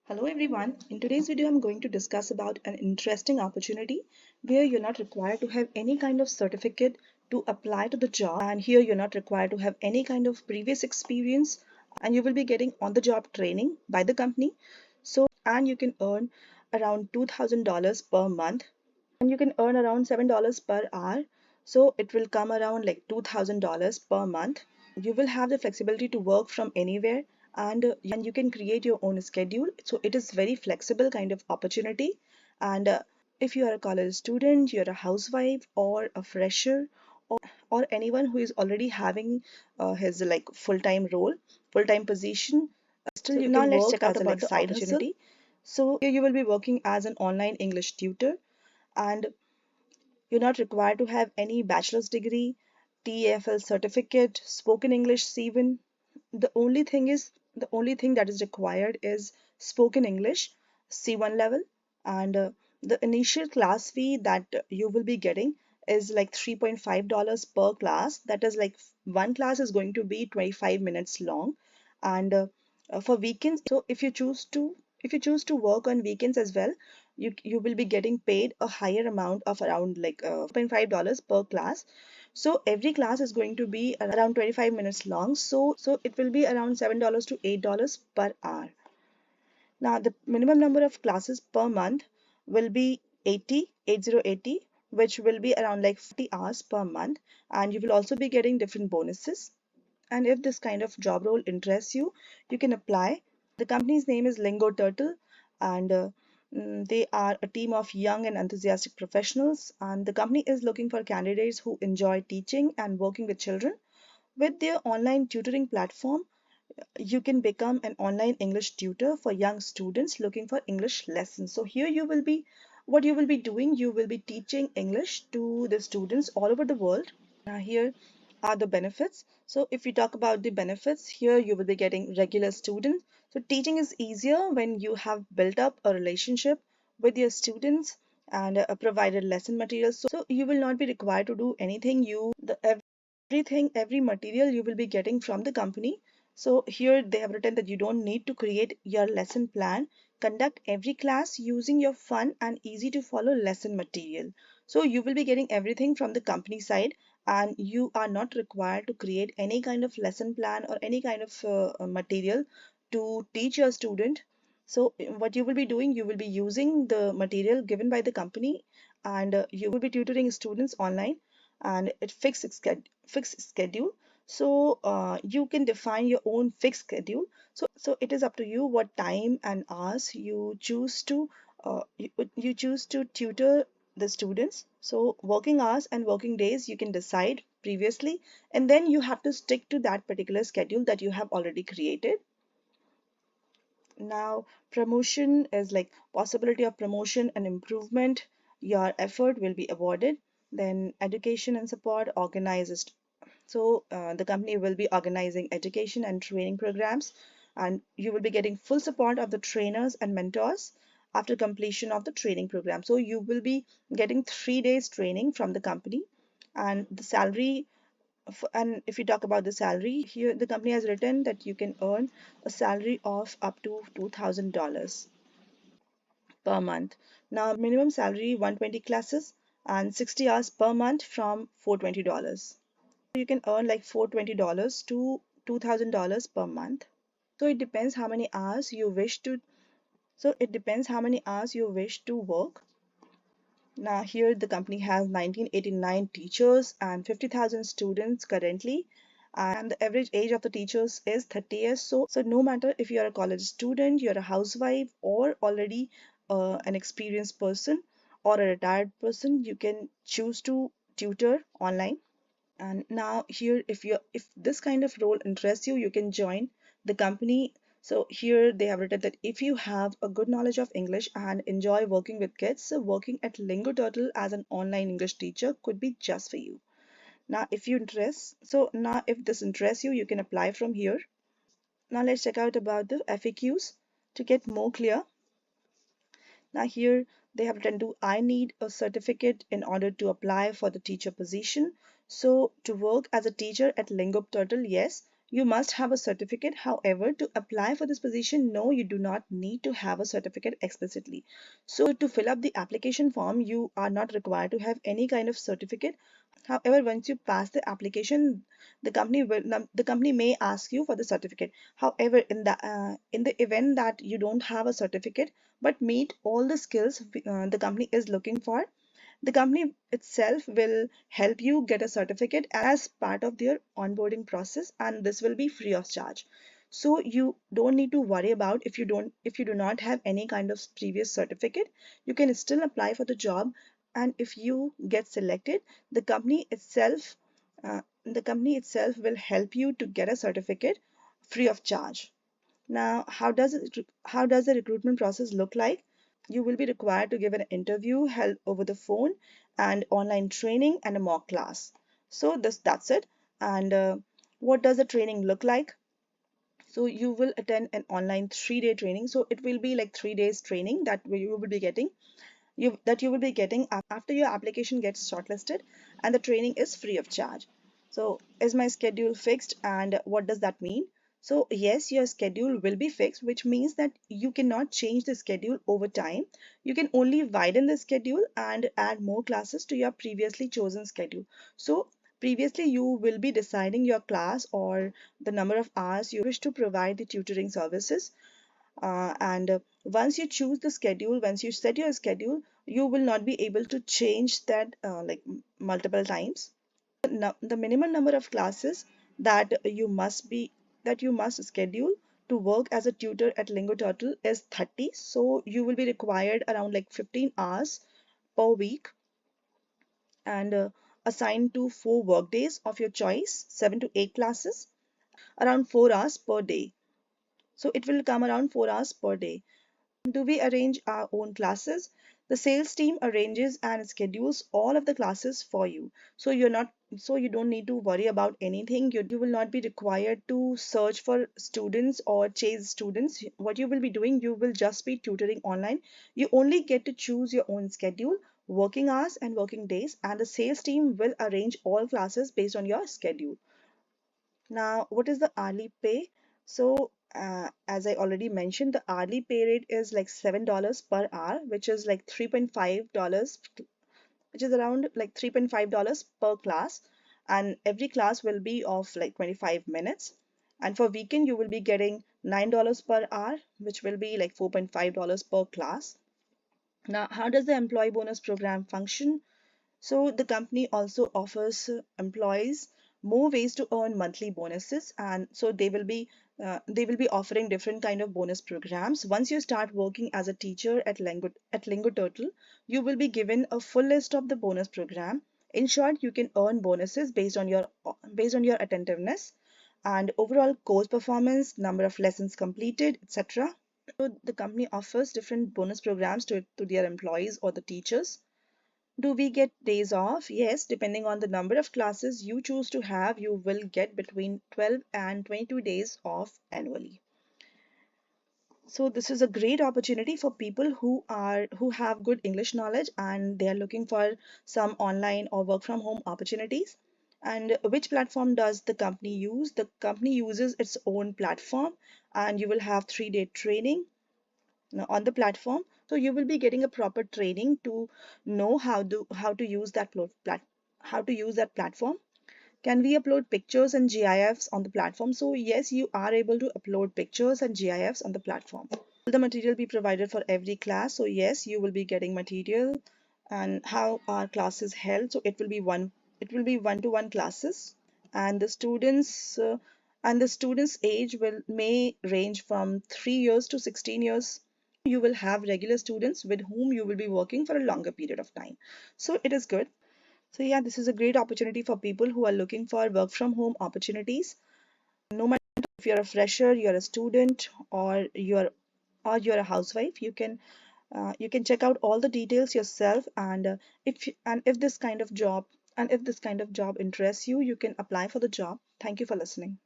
Hello everyone. In today's video, I'm going to discuss about an interesting opportunity where you're not required to have any kind of certificate to apply to the job, and here you're not required to have any kind of previous experience, and you will be getting on-the-job training by the company. And you can earn around $2,000 per month, and you can earn around $7 per hour. So it will come around like $2,000 per month. You will have the flexibility to work from anywhere, and you can create your own schedule. So it is very flexible kind of opportunity. And if you are a college student, you're a housewife or a fresher, or anyone who is already having his like full-time role, full-time position, still you Now can let's work check out as a about like the side hustle. opportunity. So here you will be working as an online English tutor, and you're not required to have any bachelor's degree, TEFL certificate, spoken English C1. The only thing that is required is spoken English C1 level, and the initial class fee that you will be getting is like $3.5 per class. That is like one class is going to be 25 minutes long, and for weekends, so if you choose to work on weekends as well, you will be getting paid a higher amount of around like $5 per class. So every class is going to be around 25 minutes long. So it will be around $7 to $8 per hour. Now the minimum number of classes per month will be 80, which will be around like 40 hours per month, and you will also be getting different bonuses. And if this kind of job role interests you, you can apply. The company's name is Lingo Turtle, and they are a team of young and enthusiastic professionals. And the company is looking for candidates who enjoy teaching and working with children. With their online tutoring platform, you can become an online English tutor for young students looking for English lessons. So here what you will be doing, you will be teaching English to the students all over the world. Now here are the benefits. So if we talk about the benefits, here you will be getting regular students. So teaching is easier when you have built up a relationship with your students and provided lesson materials. So you will not be required to do anything. Every material you will be getting from the company. So here they have written that you don't need to create your lesson plan. Conduct every class using your fun and easy to follow lesson material. So you will be getting everything from the company side, and you are not required to create any kind of lesson plan or any kind of material to teach your student. So what you will be doing, you will be using the material given by the company, and you will be tutoring students online, and it fixed schedule. So you can define your own fixed schedule. So it is up to you what time and hours you choose to tutor the students. So working hours and working days you can decide previously, and then you have to stick to that particular schedule that you have already created. Now, promotion is like possibility of promotion and improvement. Your effort will be awarded. Then education and support organizes. So the company will be organizing education and training programs, and you will be getting full support of the trainers and mentors after completion of the training program. So you will be getting 3 days training from the company, and the salary. And if you talk about the salary, here the company has written that you can earn a salary of up to $2,000 per month. Now, minimum salary 120 classes and 60 hours per month from $420. You can earn like $420 to $2,000 per month. So it depends how many hours you wish to. So it depends how many hours you wish to work. Now here the company has 1989 teachers and 50,000 students currently, and the average age of the teachers is 30 years. So no matter if you're a college student, you're a housewife, or already an experienced person or a retired person, you can choose to tutor online. And now here, if this kind of role interests you, you can join the company. So here they have written that if you have a good knowledge of English and enjoy working with kids, so working at Lingo Turtle as an online English teacher could be just for you. Now if this interests you, you can apply from here. Now let's check out about the FAQs to get more clear. Now here they have written, do I need a certificate in order to apply for the teacher position? So to work as a teacher at Lingo Turtle, yes, You must have a certificate. However, to apply for this position, no, you do not need to have a certificate explicitly. So to fill up the application form, you are not required to have any kind of certificate. However, once you pass the application, the company may ask you for the certificate. However, in the event that you don't have a certificate but meet all the skills the company is looking for, the company itself will help you get a certificate as part of their onboarding process, and this will be free of charge. So you don't need to worry about if you do not have any kind of previous certificate, you can still apply for the job. And if you get selected, the company itself will help you to get a certificate free of charge. Now, how does the recruitment process look like? You will be required to give an interview held over the phone and online training and a mock class. So that's it. And what does the training look like? So you will attend an online 3-day training. So it will be like 3 days training you will be getting after your application gets shortlisted, and the training is free of charge. So is my schedule fixed, and what does that mean? So yes, your schedule will be fixed, which means that you cannot change the schedule over time. You can only widen the schedule and add more classes to your previously chosen schedule. So previously you will be deciding your class or the number of hours you wish to provide the tutoring services. And once you choose the schedule, once you set your schedule, you will not be able to change that multiple times. The minimum number of classes that you must schedule to work as a tutor at LingoTurtle is 30. So you will be required around like 15 hours per week, and assigned to 4 work days of your choice, 7 to 8 classes, around 4 hours per day. So it will come around 4 hours per day. Do we arrange our own classes? The sales team arranges and schedules all of the classes for you. So you don't need to worry about anything. You will not be required to search for students or chase students. What you will be doing, you will just be tutoring online. You only get to choose your own schedule, working hours and working days, and the sales team will arrange all classes based on your schedule. Now, what is the hourly pay? So, as I already mentioned, the hourly pay rate is like $7 per hour, which is like $3.5, which is around like $3.5 per class. And every class will be of like 25 minutes. And for weekend, you will be getting $9 per hour, which will be like $4.5 per class. Now, how does the employee bonus program function? So the company also offers employees more ways to earn monthly bonuses, and so they will be offering different kind of bonus programs. Once you start working as a teacher at LingoTurtle, you will be given a full list of the bonus program. In short, you can earn bonuses based on your attentiveness and overall course performance, number of lessons completed, etc. So the company offers different bonus programs to their employees or the teachers. Do we get days off? Yes, depending on the number of classes you choose to have, you will get between 12 and 22 days off annually. So this is a great opportunity for people who have good English knowledge and they are looking for some online or work from home opportunities. And which platform does the company use? The company uses its own platform, and you will have 3-day training on the platform. So you will be getting a proper training to know how to use how to use that platform. Can we upload pictures and GIFs on the platform? So yes, you are able to upload pictures and GIFs on the platform. Will the material be provided for every class? So yes, you will be getting material. And how our class is held? So it will be one-to-one classes, and the students age will may range from 3 years to 16 years. You will have regular students with whom you will be working for a longer period of time. So it is good. So yeah, this is a great opportunity for people who are looking for work from home opportunities. No matter if you're a fresher, you're a student, or you're a housewife, you can check out all the details yourself. And if this kind of job interests you, you can apply for the job. Thank you for listening.